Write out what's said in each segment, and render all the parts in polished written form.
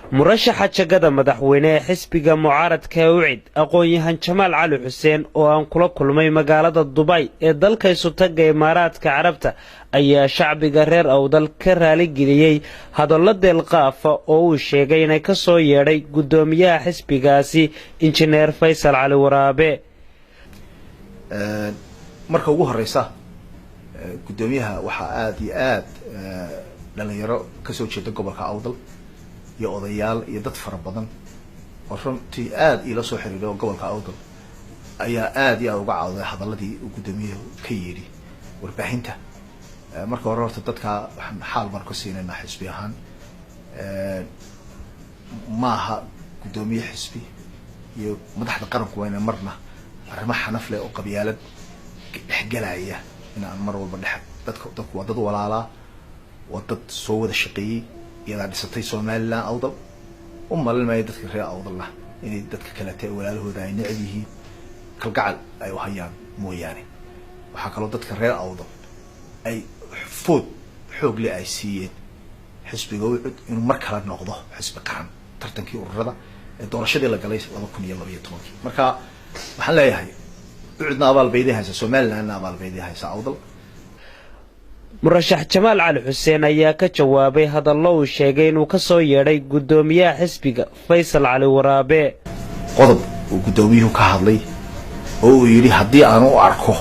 murashaxa jagada madaxweyne ee xisbiga mucaaradka UCID aqoon-yahan Jamaal Cali Xuseen oo aan kula kulmay magaalada Dubai ee dalka Isutaga Imaaraadka Carabta ayaa shacbiga reer Awdal ka raali geliyay hadallo deelqaaf oo uu sheegay inay ka soo yeedhay gudoomiyaha xisbigaasi injineer Faysal Cali Waraabe. marka ugu horeysa gudoomiyaha waxa aad iyo aad dhalinyaro ka soo jeeda gobolka Awdal iyo odayaal iyo dad fara badan oo runtii aad ila soo xiriiray gobolka Awdal ayaa aad iyo uga caawiday hadaladii uu gudoomiyuhu ka yeedhi warbaahinta. marka hore horta dadka waxaan xaal baan ku siinayna xisbi ahaan maaha gudoomiye xisbi iyo madaxda qaranku waa inay marna arrimo xanaf leh oo qabyaalad dhexgalaya in aan mar walba dadku waa dad walaalaa waa dad soo wada shaqeeyay iyada dhisatay Soomaaliland Awdal malmay dadka reer Awdal inay dadka kale tay walaalahooda ay necab yihiin kalgacal ay u hayaan mooyaane waxa kale dadka reer Awdal ay xoog leh ay siiyeen xisbiga UCID inuu mar kale noqdo xisbi qaran tartankii ururada ee doorashadii la galay 2012 marka waxaan leeyahay UCIDna abaal beeday haysa Soomaaliland abaal beeday haysa Awdal. murashax Jamaal Cali Xuseen ayaa ka jawaabay hadallo uu sheegay inuu ka soo yeedhay gudoomiyaha xisbiga Faysal Cali Waraabe. qodob uu gudoomiyuhu ka hadlay oo uu yiri hadii aan u arko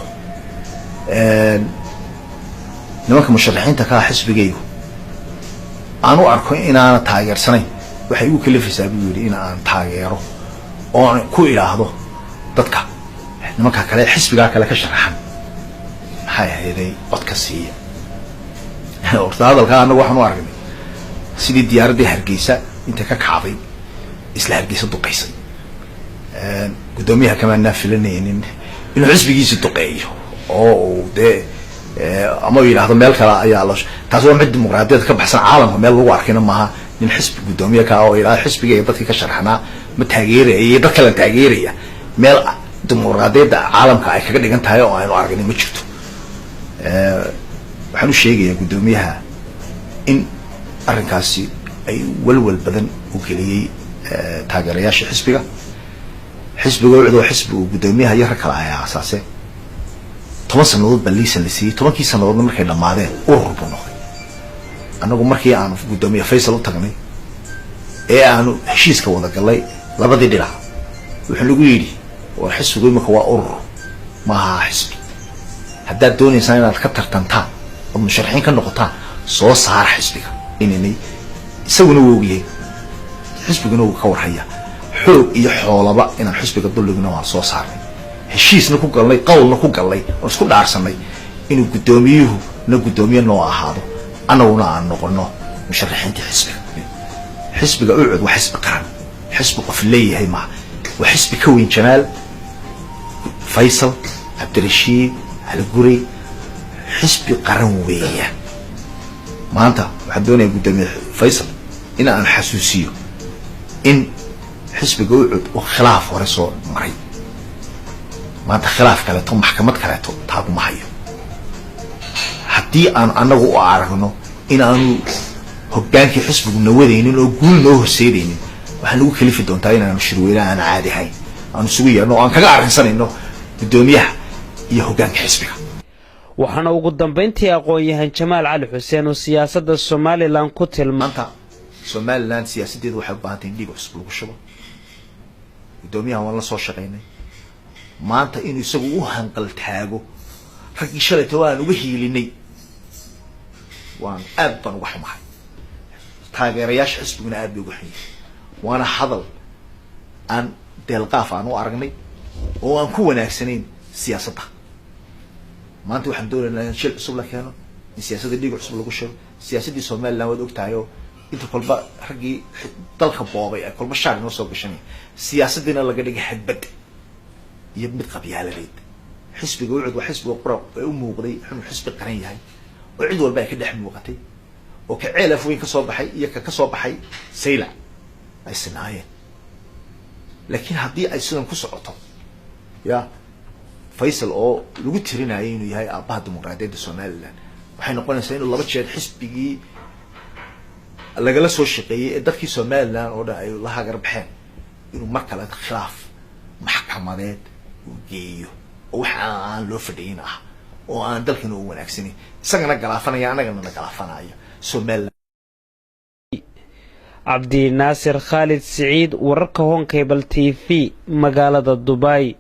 nimanka musharaxiinta ka xisbigaygu aan u arko inaana taageersanayn waxay ugu kalifaysaa buu yiri in aan taageero oo aan ku ilaahdo dadka nimanka kale xisbiga kale ka sharaxan maxay ahayd codka siiya hortaadalka anagu waxaan u aragnay sidii diyaaradii Hargeysa inta ka kacday isla Hargeysa duqeysay gudoomiyaha kama naafilanaynin inuu xisbigiisa duqeeyo oo ama yiraahdo meel kale ayaa la taas waa mid dimuqraadiyad ka baxsan caalamka meel lagu arkayna maaha nin xisbi gudoomiye ka oo ilaa xisbiga iyo dadka ka sharaxnaa ma taageeraya dadka la taageeraya meel dimuqraadiyada caalamka ay kaga dhigan tahay oo aynu aragnay ma jirto. waxaan u sheegayaa gudoomiyaha in arrinkaasi ay walwal badan u geliyay taageerayaasha xisbiga UCID oo xisbi uu gudoomiyaha yar kala ayaa asaasay 10 sanadood baliisan la siiyay 10kii sanadood markay dhamaadeen urur buu noqday. anagu markii aan gudoomiyaha Faysal u tagnay ee aanu heshiiska wada galay labadii dhinac wuxuu lagu yiri oo xisbigu imika waa urur maaha xisbi haddaad doonaysaan inaad ka tartantaan oo musharaxiin ka noqotaan soo saar xisbiga inay isaguna woogiyay xisbiguna uu ka warhaya xoog iyo xoolaba inaan xisbiga dulligna waan soo saarnay heshiisna ku galnay qowlna ku galnay oo isku dhaarsanay inuu gudoomiyuhu na gudoomiye noo ahaado anaguna aan noqono musharaxiinta xisbiga UCID waa xisbi qaran xisbi qof leeyahay ma waa xisbi ka weyn Jamaal Faysal Abdirashiid على جوري حسب قرن ويا ما أنت وحدوني قدام فيصل إن أنا حسوسيه إن حسب جوعد وخلاف ورسول معي ما أنت خلاف كلاتهم محكمة كلاتهم تابو معي حتى أنا وأعرف إنه إن أنا هجان في حسب النوادين إنه يقول إنه سيدين وحنقول خليفة دونتاين أنا مشروينا أنا عادي هاي أنا سوية إنه أنا كجار إنسان إنه بدوميه يهوجان حسبك. waxaana ugu dambeyntii aqoon-yahan Jamaal Cali Xuseen oo siyaasadda Soomaaliland ku tilmaantay Soomaaliland siyaasadeedu waxay u baahan tahay dhiig cusub lagu shubo. gudoomiyaha waan la soo shaqeynay maanta inuu isagu u hanqal taago ragii shalay tawaan uga hiilinay waan aad baan uga xumahay taageerayaasha xisbiguna aad bay uga xiyay waana hadal aan deelqaaf aan u aragnay oo aan ku wanaagsanayn siyaasadda. maanta waxaan doonaynaa shil cusub la keeno siyaasadda dhiig cusub lagu shubo siyaasadii Soomaaliland wad ogtahay oo inta kolba ragii dalka boobay ay kolba shaar noo soo gashanay siyaasadina laga dhigay xadbad iyo mid qabyaaladeed. xisbiga UCID waa xisbiga qurab ee u muuqday inuu xisbi qaran yahay oo cid walba ay ka dhex muuqatay oo ka ceelaf weyn ka soo baxay iyo ka soo baxay sayla ay sinaayeen. laakiin haddii ay sidan ku socoto ya Faysal oo lagu tirinayay inuu yahay aabaha dimuqraadiyadda Soomaaliland waxay noqonaysaa inuu laba jeer xisbigii lagala soo shaqeeyay dadkii Somaliland oo dhan ay la hagar baxeen inuu mar kale khilaaf maxkamadeed u geeyo oo waxa aan loo fadhiyin ah oo aan dalkan u wanaagsanin isagana galaafanaya anagana galaafanaya Somaliland Abdi Nasir Khalid Saeed wararka Hon Cable TV magaalada Dubai.